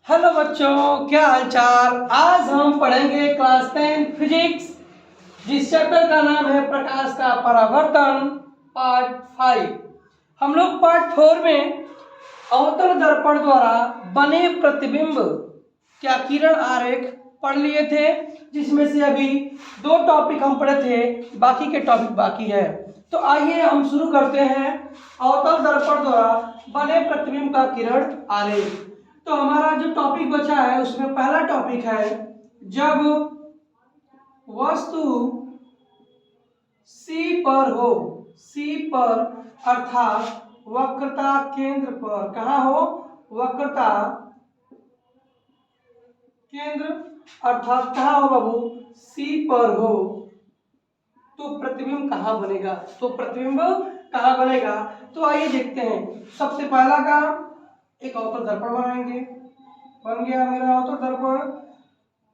Hello बच्चों, क्या हालचाल। आज हम पढ़ेंगे क्लास 10 फिजिक्स, जिस चैप्टर का नाम है प्रकाश का परावर्तन, पार्ट 5। हम लोग पार्ट 4 में अवतल दर्पण द्वारा बने प्रतिबिंब क्या किरण आरेख पढ़ लिए थे, जिसमें से अभी 2 टॉपिक हम पढ़े थे, बाकी के टॉपिक बाकी है। तो आइए हम शुरू करते हैं अवतल दर्पण द्वारा बने प्रतिबिंब का किरण आरेख। तो हमारा जो टॉपिक बचा है उसमें पहला टॉपिक है, जब वस्तु C पर हो, C पर अर्थात वक्रता केंद्र पर, कहाँ हो, वक्रता केंद्र अर्थात कहाँ हो बाबू, C पर हो, तो प्रतिबिंब कहाँ बनेगा। तो आइए देखते हैं। सबसे पहला काम, एक अवतल दर्पण बनाएंगे। बन गया मेरा अवतल दर्पण,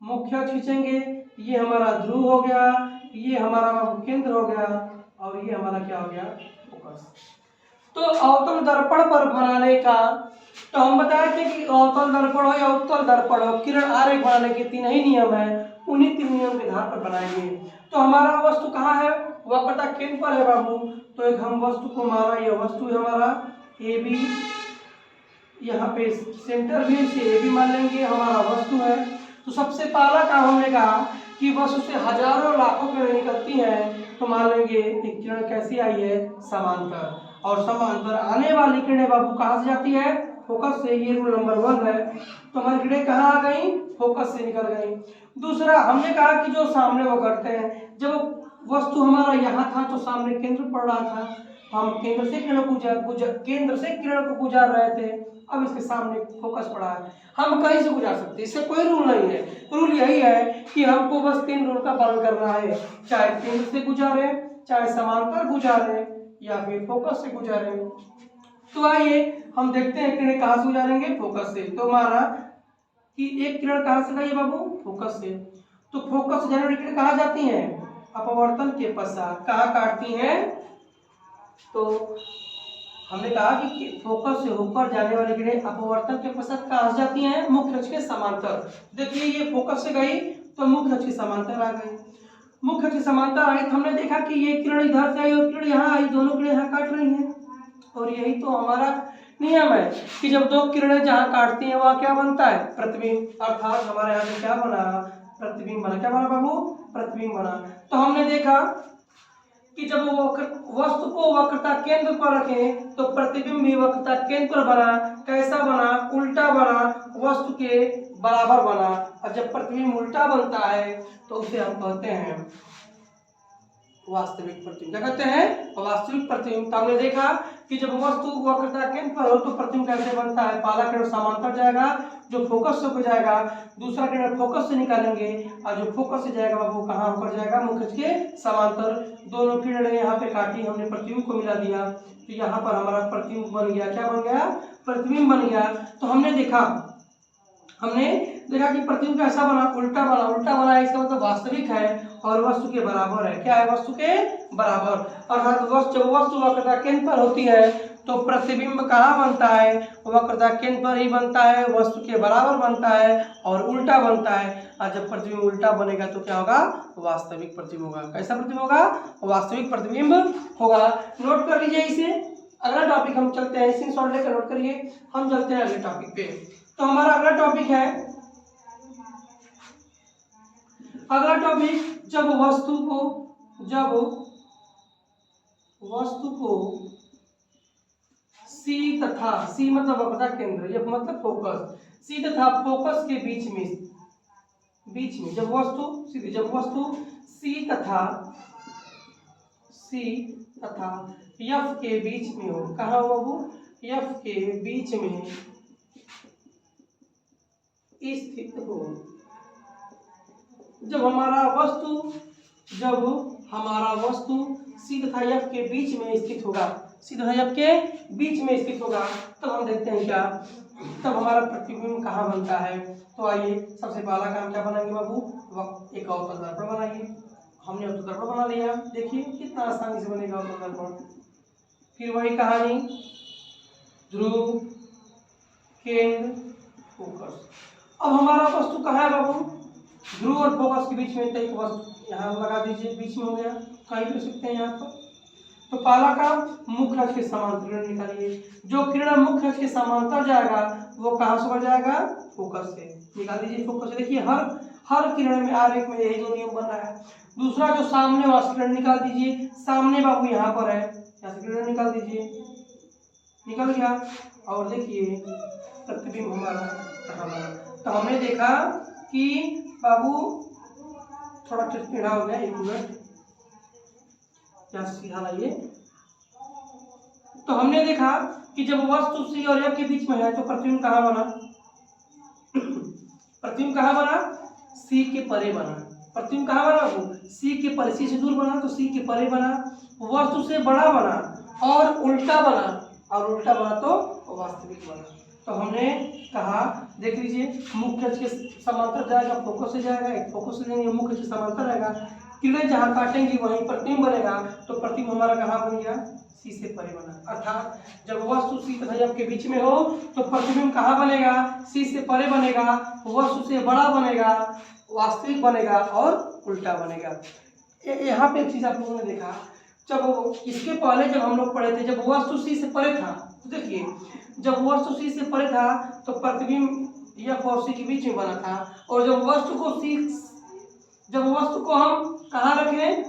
मुख्य अक्ष खींचेंगे, ये हमारा ध्रुव हो गया, ये हमारा केंद्र हो गया, और ये हमारा क्या हो गया, फोकस। तो अवतल दर्पण पर बनाने का, तो हम बताए थे कि अवतल दर्पण हो या उत्तल दर्पण हो, किरण आरेख बनाने के 3 ही नियम है। उन्हीं 3 नियम के आधार पर बनाएंगे। तो हमारा वस्तु कहाँ है, वक्रता केंद्र पर है बाबू। तो एक हम वस्तु को माना, यह वस्तु है हमारा ए बी, यहाँ पे सेंटर भी इसे ए बी मान लेंगे, हमारा वस्तु है। तो सबसे पहला काम हमने कहा कि वस्तु से हजारों लाखों किरणें निकलती हैं, तो मान लेंगे एक किरण कैसी आई है, समांतर। और समांतर आने वाली किरणें बाबू कहाँ से जाती है, फोकस से। ये रूल नंबर 1 है। तो हमारी किरणें कहाँ आ गई, फोकस से निकल गई। दूसरा हमने कहा कि जो सामने वो करते हैं, जब वस्तु हमारा यहाँ था तो सामने केंद्र पड़ रहा था, हम केंद्र से किरण को गुजार रहे थे। अब इसके सामने फोकस पड़ा है, हम कहीं से गुजार सकते, इससे कोई रूल नहीं है। रूल यही है कि हमको बस 3 रूल का पालन करना है, चाहे केंद्र से गुजारे, चाहे समांतर गुजारे, या फिर फोकस से गुजारे। तो आइए हम देखते हैं किरण कहाँ से गुजारेंगे, फोकस से। तो हमारा कि एक किरण कहाँ से गई बाबू, फोकस से। तो फोकस से जाने वाली किरण कहाँ जाती है, अपवर्तन के पश्चात कहाँ काटती हैं। तो हमने कहा कि फोकस से होकर जाने वाली किरणें अपवर्तन के पश्चात कहाँ जाती हैं, मुख्य अक्ष के समांतर। देखिए ये फोकस से गई तो मुख्य अक्ष के समांतर आ गई। मुख्य अक्ष के समांतर आई तो हमने देखा कि ये किरण इधर से आई और किरण यहाँ आई, दोनों किरणें यहाँ काट रही हैं। और यही तो हमारा नियम है कि जब 2 किरणें जहाँ काटती हैं वहाँ क्या बनता है, प्रतिबिंब। अर्थात हमारे यहाँ पे क्या बना, प्रतिबिंब बना। क्या बना बाबू, प्रतिबिंब बना। तो हमने देखा कि जब वो वस्तु को वक्रता केंद्र पर रखें तो प्रतिबिंब भी वक्रता केंद्र पर बना। कैसा बना, उल्टा बना, वस्तु के बराबर बना। और जब प्रतिबिंब उल्टा बनता है तो उसे हम कहते हैं वास्तविक प्रतिबिंब। क्या कहते हैं, वास्तविक प्रतिबिंब। तो हमने देखा कि जब वस्तु वक्रता केंद्र पर हो तो प्रतिबिंब कैसे बनता है, पहला किरण समांतर जाएगा जो फोकस से हो जाएगा, दूसरा किरण फोकस से निकालेंगे, और जो फोकस से जाएगा वो कहाँ होकर जाएगा, मुख्य के समांतर। दोनों किरणें यहाँ पे काटी, हमने प्रतिबिंब को मिला दिया, तो यहाँ पर हमारा प्रतिबिंब बन गया। क्या बन गया, प्रतिबिंब बन गया। तो हमने देखा कि प्रतिबिंब कैसा बना, उल्टा बना। इसका मतलब वास्तविक है और वस्तु के बराबर है। क्या है, वस्तु के बराबर। अर्थात जब वस्तु वक्रता केंद्र पर होती है तो प्रतिबिंब कहाँ बनता है, वक्रता केंद्र पर ही बनता है, वस्तु के बराबर बनता है और उल्टा बनता है। और जब प्रतिबिंब उल्टा बनेगा तो क्या होगा, वास्तविक प्रतिबिंब होगा। कैसा प्रतिबिंब होगा, वास्तविक प्रतिबिंब होगा। नोट कर लीजिए इसे। अगला टॉपिक हम चलते हैं, इसी शॉर्ट लेकर नोट करिए, हम चलते हैं अगले टॉपिक पे। तो हमारा अगला टॉपिक है, जब वस्तु को C तथा C मतलब वक्रता केंद्र, F मतलब फोकस, C तथा फोकस के बीच में जब वस्तु C तथा F के बीच में हो। कहाँ हो बाबू, F के बीच में स्थित हो। जब हमारा वस्तु C तथा F के बीच में स्थित होगा, तब हम देखते हैं क्या, तब हमारा प्रतिबिंब कहाँ बनता है। तो आइए सबसे पहला काम क्या बनाएंगे बाबू, एक अवतल दर्पण बनाइए। हमने अवतल दर्पण बना लिया, देखिए कितना आसानी से बनेगा अवतल दर्पण। फिर वही कहानी, ध्रुव, केंद्र, फोकस। अब हमारा वस्तु कहाँ है बाबू? ध्रुव और फोकस के बीच में, तो एक वस्तु यहाँ लगा दीजिए, बीच में हो गया, कहीं भी सकते हैं यहाँ पर। तो पहला काम, मुख्य अक्ष के समांतर किरण निकालिए। जो किरण मुख्य अक्ष के समांतर जाएगा वो कहाँ से बढ़ जाएगा? फोकस से। निकाल दीजिए फोकस से। देखिए हर किरण में आरेख में यही दो नियम बन रहा है। दूसरा जो सामने वाला किरण निकाल दीजिए, सामने बाबू यहाँ पर है, यहाँ से किरण निकाल दीजिए, निकल गया। और देखिए प्रतिबिंब हमारा कहाँ बना। तो हमने देखा कि बाबू थोड़ा टेढ़ा हो गया, एक मिनट यहाँ सीधा लाइए। तो हमने देखा कि जब वस्तु सी और एफ के बीच में है तो प्रतिबिंब कहाँ बना? प्रतिबिंब कहाँ बना? सी के परे बना। प्रतिबिंब कहाँ बना बाबू? सी के परे। सी से दूर बना तो सी के परे बना, वस्तु से बड़ा बना और उल्टा बना, और उल्टा बना तो वास्तविक बना। तो हमने कहा, देख लीजिए, मुख्य अक्ष के समांतर जाएगा, फोकस से जाएगा, एक फोकस से जाएंगे, मुख्य अक्ष के समांतर रहेगा, किरणें जहाँ काटेंगी वहीं प्रतिबिंब बनेगा। तो प्रतिबिंब हमारा कहाँ बन गया? सी से परे बना। अर्थात जब वस्तु सी तथा एफ के बीच में हो तो प्रतिबिंब कहाँ बनेगा? सी से परे बनेगा, वस्तु से बड़ा बनेगा, वास्तविक बनेगा और उल्टा बनेगा। यहाँ पे एक चीज आप लोगों ने देखा, जब इसके पहले जब हम लोग पढ़े थे, जब वस्तु सी से परे था, तो देखिए जब वस्तु सी से परे था तो प्रतिबिंब एफ और सी के बीच में बना था, और जब वस्तु को हम कहाँ रखें?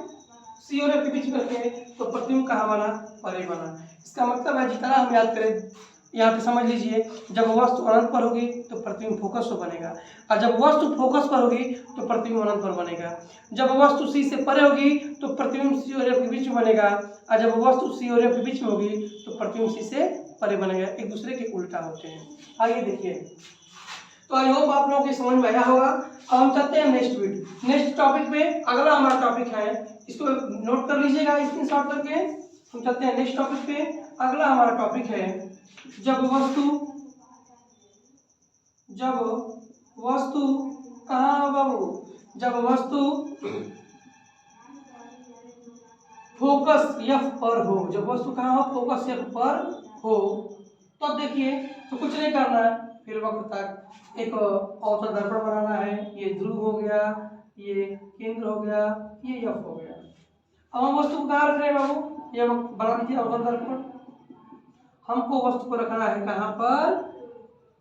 सी और एफ के बीच में रखें तो प्रतिबिंब कहाँ बना? परे बना। इसका मतलब है, जितना हम याद करें, यहाँ पे समझ लीजिए, जब वस्तु अनंत पर होगी तो प्रतिबिंब फोकस पर बनेगा, और जब वस्तु फोकस पर होगी तो प्रतिबिंब अनंत पर बनेगा। जब वस्तु सी से परे होगी तो प्रतिबिंब सी और एफ के बीच में बनेगा, और जब वस्तु सी और एफ के बीच में होगी तो प्रतिबिंब सी से परे बनेगा। एक दूसरे के उल्टा होते हैं। आइए देखिए, तो आई होप आप लोगों को समझ में आया होगा। अब हम चलते हैं नेक्स्ट टॉपिक पे। अगला हमारा टॉपिक है, इसको नोट कर लीजिएगा स्क्रीनशॉट करके। हम चलते हैं नेक्स्ट टॉपिक पे। अगला हमारा टॉपिक है, जब वस्तु कहाँ बाबू? जब वस्तु फोकस एफ पर हो, जब वस्तु कहाँ हो? फोकस एफ पर हो। तो अब देखिए, तो कुछ नहीं करना है, फिर वक्त तक एक अवतल दर्पण बनाना है। ये ध्रुव हो गया, ये केंद्र हो गया, ये एफ हो गया। अब हम वस्तु को कहाँ रख रहे हैं बाबू? ये बना दीजिए अवतल दर्पण। हमको वस्तु को रखना है कहाँ पर?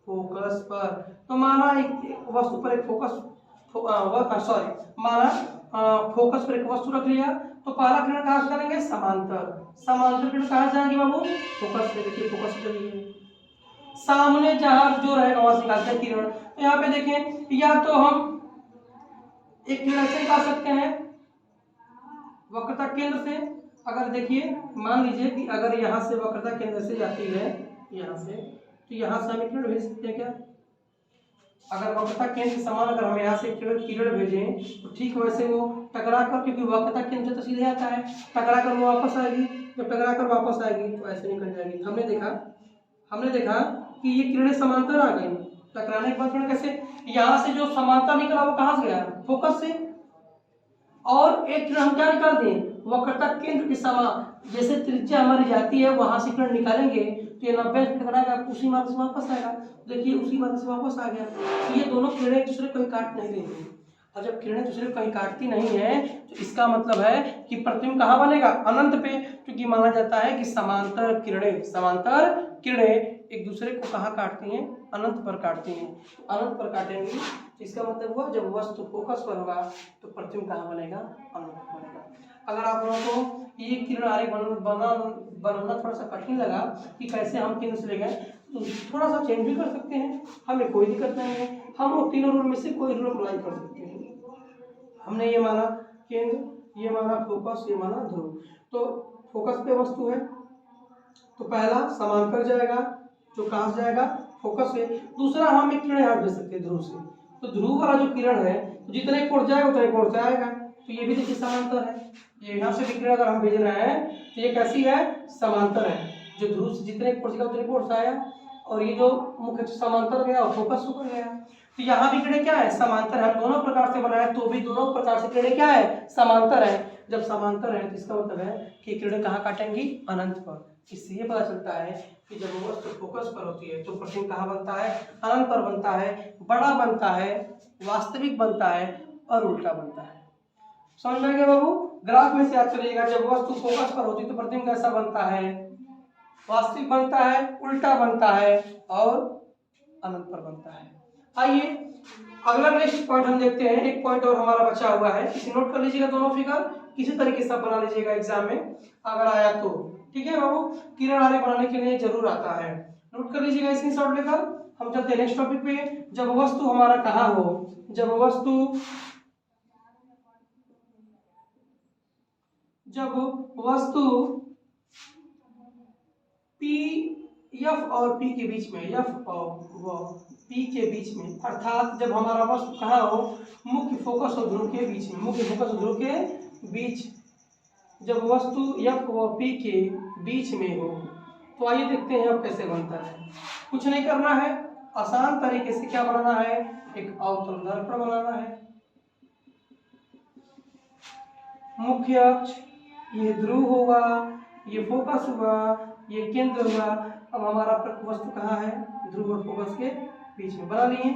फोकस पर। तो माना एक वस्तु पर एक फोकस पर एक वस्तु रख लिया, तो पहला किरण कहाँ से करेंगे? समांतर किरण कहाँ जाएंगे बाबू? फोकस से। देखिए फोकस से चलिए, सामने जहाँ जो रहेगा वहां से निकालते हैं किरण। तो यहाँ पे देखें, या तो हम एक किरण से निकाल सकते हैं वक्रता केंद्र से। अगर देखिए, मान लीजिए कि अगर यहाँ से वक्रता केंद्र से जाती है यहाँ से, तो यहाँ से हम एक किरण भेज सकते हैं क्या? अगर वक्रता केंद्र के समान अगर हम यहाँ से किरण भेजें तो ठीक वैसे वो टकरा कर, क्योंकि वक्रता केंद्र से तो सीधे आता है, टकरा कर वो वापस आएगी। जब टकरा कर वापस आएगी तो ऐसे निकल जाएगी। हमने देखा कि ये किरणें समांतर आ गई, टकराने के बाद किरण कैसे, यहाँ से जो समांतर निकला वो कहाँ से गया? फोकस से। और एक किरण हम क्या निकाल दें? वक्रता केंद्र के समान, जैसे त्रिज्या हमारी जाती है वहां से किरण निकालेंगे तो ये 90 टकराएगा, उसी मार्ग से वापस आएगा। देखिए उसी मार्ग से वापस आ गया। तो ये दोनों किरणें एक दूसरे को काट नहीं रही है, और जब किरणें दूसरे को कहीं काटती नहीं है तो इसका मतलब है कि प्रतिबिंब कहाँ बनेगा? अनंत पे। क्योंकि माना जाता है कि समांतर किरणें एक दूसरे को कहाँ काटती हैं? अनंत पर काटती हैं। तो अनंत पर काटेंगी तो इसका मतलब हुआ जब वस्तु फोकस पर होगा तो प्रतिबिंब कहाँ बनेगा? अनंत पर बनेगा। अगर आप लोगों को ये किरण आरेख बनाना थोड़ा सा कठिन लगा कि कैसे हम केंद्र से ले गए, तो थोड़ा सा चेंज भी कर सकते हैं, हमें कोई दिक्कत नहीं है। हम वो तीनों रूल में से कोई रूल अप्लाई कर सकते हैं। हमने ये माना केंद्र, ये माना फोकस, ये माना ध्रुव। तो फोकस पे वस्तु है तो पहला समांतर जाएगा, जो कहाँ से जाएगा? फोकस से। दूसरा हम एक किरण यहाँ भेज सकते हैं ध्रुव से। तो ध्रुव वाला जो किरण है तो जितने कोण जाएगा उतने कोण से आएगा। तो ये भी देखिए समांतर है। ये यहाँ से किरण अगर हम भेज रहे हैं तो ये कैसी है? समांतर है। जो ध्रुव से जितने कोण से उतने कोण से आया, और ये जो मुख्य समांतर गया और फोकस ऊपर गया। तो यहाँ भी किरण क्या है? समांतर है। दोनों प्रकार से बनाया तो भी दोनों प्रकार से किरण क्या है? समांतर है। जब समांतर है तो इसका मतलब है कि किरण कहाँ काटेंगी? अनंत पर। इससे ये पता चलता है कि जब वस्तु फोकस पर होती है तो प्रतिबिंब कहाँ बनता है, अनंत पर बनता है, बड़ा बनता है, वास्तविक बनता है और उल्टा बनता है। समझ में आ गया बाबू? ग्राफ में से याद करिएगा, जब वस्तु फोकस पर होती है तो प्रतिबिंब कैसा बनता है, वास्तविक बनता है, उल्टा बनता है और अनंत पर बनता है। आइए अगला नेक्स्ट पॉइंट हम देखते हैं। एक पॉइंट और हमारा बचा हुआ है, इसे नोट कर लीजिएगा। दोनों फिगर किसी तरीके से बना लीजिएगा एग्जाम में अगर आया तो, ठीक है बाबू? किरण आरेख बनाने के लिए जरूर आता है, नोट कर लीजिएगा स्क्रीनशॉट लेकर। हम चलते हैं नेक्स्ट टॉपिक पे। जब वस्तु हमारा कहाँ हो, जब वस्तु पी एफ और पी के बीच में, एफ और पी के बीच में, अर्थात जब हमारा वस्तु कहाँ हो, मुख्य फोकस और ध्रुव के बीच में, मुख्य फोकस और ध्रुव के बीच, जब वस्तु एफ व पी के बीच में हो तो आइए देखते हैं अब कैसे बनता है। कुछ नहीं करना है, आसान तरीके से क्या बनाना है, एक अवतल दर्पण बनाना है। मुख्य अक्ष ये ध्रुव होगा, ये फोकस हुआ, ये केंद्र हुआ। अब हमारा वस्तु कहाँ है, ध्रुव और फोकस के बीच में बना लिए।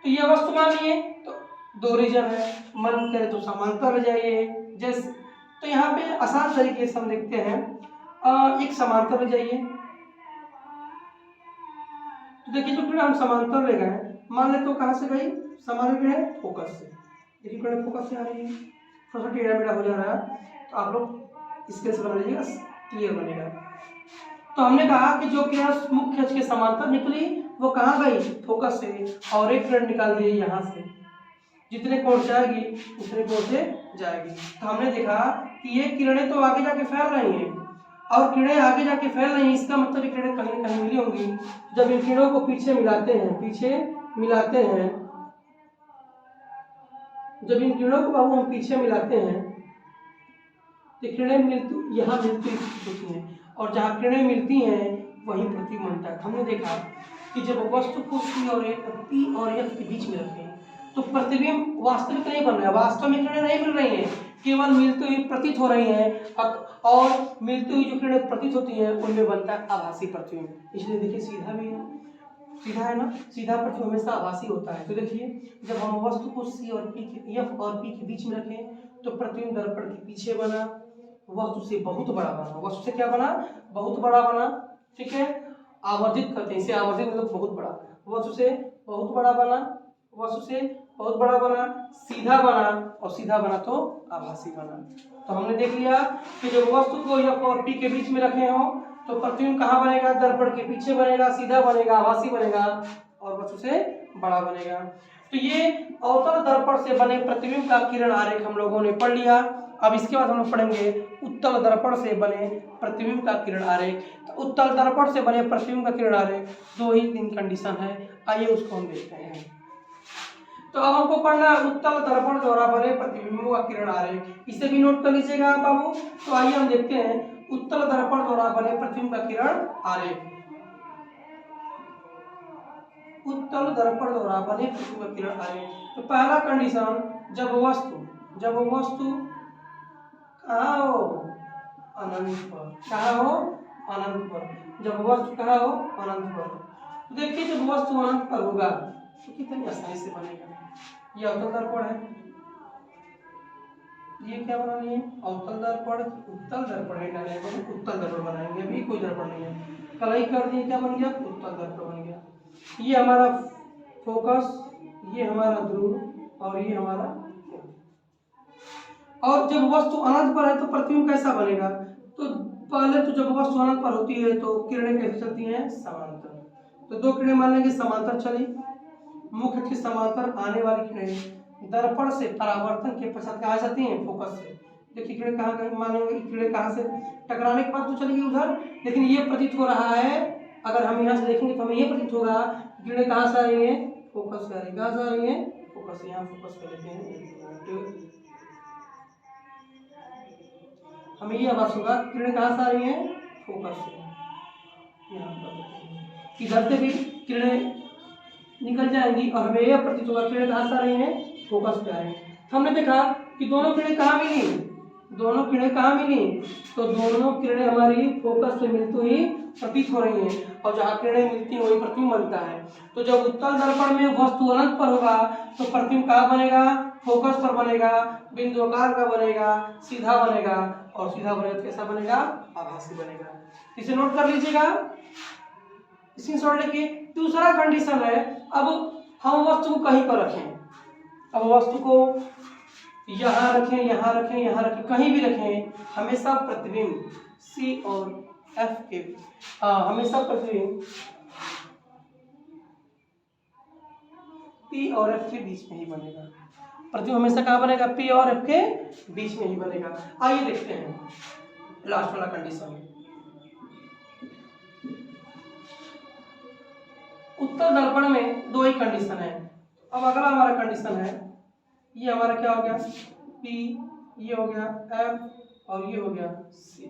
तो ये वस्तु मान लिए तो दो रीजन है, मन करे तो समांतर ले जाइए। जैसे तो यहाँ पे आसान तरीके से हम देखते हैं, एक समांतर ले जाइए। तो देखिए जो किरण हम समांतर ले गए, मान ले तो कहाँ से गई, समांतर है फोकस से। देखिए किरण फोकस से आ रही है, थोड़ा सा टेढ़ा मेढ़ा हो जा रहा है, तो आप लोग इसके से बना लीजिएगा, क्लियर बनेगा। तो हमने कहा कि जो किरण मुख्य अक्ष के समांतर निकली वो कहाँ गई, फोकस से, और एक किरण निकाल दी यहाँ से, जितने कोण जाएगी उतने कोण से जाएगी। तो हमने देखा कि ये किरणें तो आगे जाके फैल रही हैं, और किरणें आगे जाके फैल रही हैं, इसका मतलब किरणें कहीं न कहीं मिली होंगी। जब इन किरणों को पीछे मिलाते हैं, जब इन किरणों को बाबू हम पीछे मिलाते हैं तो किरणें यहाँ मिलती होती हैं, और जहाँ किरणें मिलती हैं वहीं प्रतिबिंब बनता है। हमने देखा कि जब वस्तु को P और F के बीच में रखें तो प्रतिबिंब वास्तविक नहीं बन रहा है, वास्तव में किरणें नहीं मिल रही हैं, केवल मिलती हुई प्रतीत हो रही हैं, और मिलती हुई जो किरणें प्रतीत होती हैं उनमें बनता है आभासी प्रतिबिंब। इसलिए देखिए सीधा भी है, सीधा है ना, सीधा प्रतिबिंब हमेशा आभासी होता है। तो देखिए जब हम वस्तु को F और P के बीच में रखें तो प्रतिबिंब दर्पण के पीछे बना, वस्तु से बहुत बड़ा बना, वस्तु से क्या बना, बहुत बड़ा बना, ठीक है। आवर्धित करते हैं इसे, आवर्धित मतलब बहुत बड़ा, वस्तु से बहुत बड़ा बना, वस्तु से बहुत बड़ा बना, सीधा बना, और सीधा बना तो आभासी बना। तो हमने देख लिया कि जब वस्तु को F और P के बीच में रखे हो तो प्रतिबिंब कहाँ बनेगा, दर्पण के पीछे बनेगा, सीधा बनेगा, आभासी बनेगा, और वस्तु से बड़ा बनेगा। तो ये अवतल दर्पण से बने प्रतिबिंब का किरण आरेख हम लोगों ने पढ़ लिया। अब इसके बाद हम लोग पढ़ेंगे उत्तल दर्पण से बने प्रतिबिंब का किरण आरेख। तो उत्तल दर्पण से बने प्रतिबिंब का किरण आरेख 2 ही 3 कंडीशन है, आइए उसको हम देखते हैं। तो अब हमको पढ़ना है उत्तल दर्पण द्वारा बने प्रतिबिंबों का किरण आरेख, इसे भी नोट कर लीजिएगा आप बाबू। तो आइए हम देखते हैं उत्तल दर्पण द्वारा बने प्रतिबिंब का किरण आरेख। उत्तल दर्पण द्वारा बने प्रतिबिंब का किरण आरेख। तो पहला कंडीशन, जब वस्तु कहाँ हो, अनंत पर, कहाँ हो, अनंत पर, जब वस्तु कहाँ हो, अनंत पर। तो देखिए जब वस्तु अनंत पर होगा तो कितनी आसानी से बनेगा। ये अवतल दर्पण है, ये क्या बनानी है, अवतल दर्पण, उत्तल दर्पण है, उत्तल दर्पण बनाएंगे, अभी कोई दर्पण नहीं है, कलाई कर दिए, क्या बन गया, उत्तल दर्पण बन गया। ये हमारा फोकस, ये हमारा ध्रुव, और ये हमारा, और जब वस्तु अनंत पर है तो प्रतिबिंब कैसा बनेगा। तो पहले तो जब वस्तु अनंत पर होती है तो किरणें कैसे चलती हैं, समांतर। तो 2 किरणें मान लेंगे समांतर चली, मुख्य के समांतर आने वाली किरणें दर्पण से परावर्तन के पश्चात कहाँ जाती हैं, फोकस से। देखिए किरणें कहाँ गई, मान लेंगे किरणें कहाँ से टकराने के बाद तो चली गई उधर, लेकिन ये प्रतीत हो रहा है, अगर हम यहाँ से देखेंगे तो हमें ये प्रतीत होगा किरणें कहाँ से आ रही है, फोकस से आ रही है। कहाँ से आ रही है, फोकस से। यहाँ फोकस कर लेते हैं, हमें ये आवाज होगा किरणें कहाँ से आ रही हैं, फोकस से। यहाँ पर इधर से भी किरणें निकल जाएंगी और हमें यह प्रतीत होगा किरणें कहाँ से आ रही हैं, फोकस पे आ रही हैं। हमने देखा कि दोनों किरणें कहाँ मिली, दोनों किरणें कहाँ मिली? तो दोनों किरणें हमारी फोकस से मिलती हुई प्रतीत हो रही हैं, और जहाँ किरणें मिलती हैं वही प्रतिबिंब बनता है। तो जब उत्तल दर्पण में वस्तु अनंत पर होगा तो प्रतिबिंब कहाँ बनेगा? फोकस पर बनेगा, बिंदुआकार का बनेगा, सीधा बनेगा, और सीधा बनेगा तो कैसा बनेगा? आभासी बनेगा। इसे नोट कर लीजिएगा, स्क्रीनशॉट लेके। दूसरा कंडीशन है, अब हम वस्तु को कहीं पर रखें। अब वस्तु को यहाँ रखें, यहाँ रखें, यहाँ रखें, कहीं भी रखें, हमेशा प्रतिबिंब C और F के हमेशा प्रतिबिंब P और F के बीच में ही बनेगा। प्रतिबिंब हमेशा कहाँ बनेगा? P और F के बीच में ही बनेगा। आइए देखते हैं लास्ट वाला कंडीशन। उत्तल दर्पण में दो ही कंडीशन है। अब अगला हमारा कंडीशन है, ये हमारा क्या हो गया? P, ये हो गया F और ये हो गया C।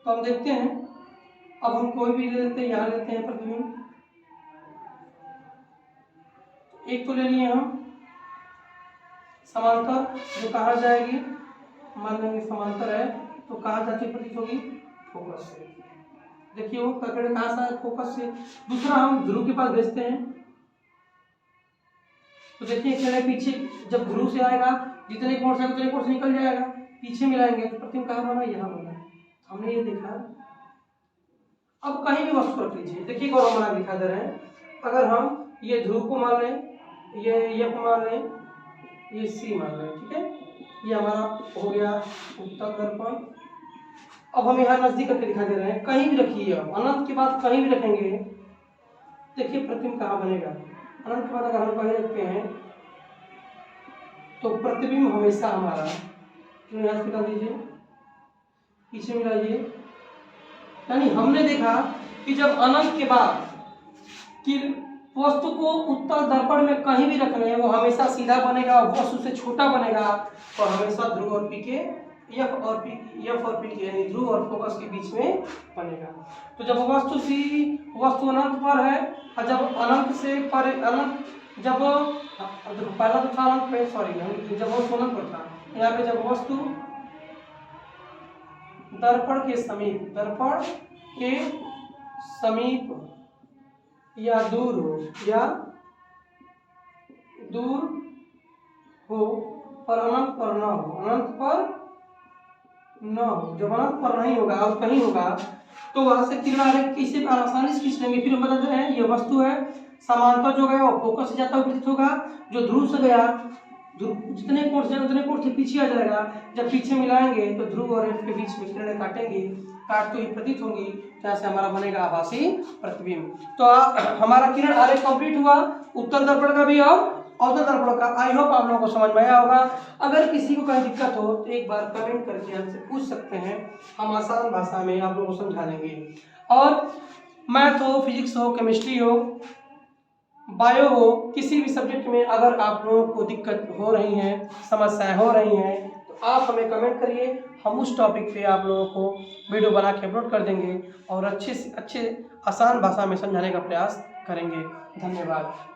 तो हम देखते हैं, अब हम कोई भी ले लेते हैं, यहाँ लेते हैं प्रतिबिंब। एक तो ले लिए हम समांतर, जो कहाँ जाएगी? मान लेंगे समांतर है तो कहाँ जाती प्रतीत होगी? फोकस से। देखिए वो किरण कहाँ से? फोकस से। दूसरा हम ध्रुव के पास भेजते हैं, तो देखिए किरण पीछे जब ध्रुव से आएगा, जितने कोण से उतने कोण से निकल जाएगा, पीछे मिलाएंगे तो प्रतिबिंब कहाँ बना? यहाँ बना। हमने ये देखा। अब कहीं भी वस्तु रख लीजिए, देखिए गौरव बना दिखा दे रहे हैं। अगर हम ये ध्रुव को मान लें, ये F मान लें, ये C मान लें, ठीक है, ये हमारा हो गया उत्तल दर्पण। अब हम यहाँ नजदीक करके दिखा दे रहे हैं, कहीं भी रखिए, अब अनंत के बाद कहीं भी रखेंगे, देखिए प्रतिबिंब कहाँ बनेगा? अनंत के बाद अगर हम कहीं रखते हैं तो प्रतिबिंब हमेशा हमारा, यहाँ निकाल दीजिए, पीछे मिलाइए। यानी हमने देखा कि जब अनंत के बाद कि वस्तु को उत्तल दर्पण में कहीं भी रख रहे हैं, वो हमेशा सीधा बनेगा, वस्तु से छोटा बनेगा, और हमेशा ध्रुव और P के F और P के यानी ध्रुव और फोकस के बीच में बनेगा। तो जब वस्तु अनंत पर है, और जब अनंत से पर अनंत, जब पहला तो था अनंत पे, सॉरी, जब वस्तु अनंत पर था, यहाँ पे जब वस्तु दर्पण के समीप या दूर हो पर अनंत पर न हो, जब अनंत पर नहीं होगा और कहीं होगा तो वहां से किरण आरेख किसे आसानी से खींच लेंगे। फिर हम बताते हैं, ये वस्तु है, समांतर जो गया वो फोकस से जाता हुआ प्रतीत होगा, जो ध्रुव से गया, जितने कोण से उतने कोण से पीछे आ जाएगा। जब पीछे मिलाएंगे तो ध्रुव और F के बीच में किरणें काटेंगे, काटते हुए प्रतीत होंगी, जहाँ से हमारा बनेगा आभासी प्रतिबिंब। तो हमारा किरण आरेख कंप्लीट हुआ, उत्तल दर्पण का भी और अवतल दर्पण का। आई होप आप लोगों को समझ में आया होगा। अगर किसी को कहीं दिक्कत हो तो एक बार कमेंट करके हमसे पूछ सकते हैं, हम आसान भाषा में आप लोगों को समझा देंगे। और मैथ हो, फिजिक्स हो, केमिस्ट्री हो, बायो हो, किसी भी सब्जेक्ट में अगर आप लोगों को दिक्कत हो रही है, समस्याएं हो रही हैं, तो आप हमें कमेंट करिए, हम उस टॉपिक पे आप लोगों को वीडियो बना के अपलोड कर देंगे और अच्छे से अच्छे आसान भाषा में समझाने का प्रयास करेंगे। धन्यवाद।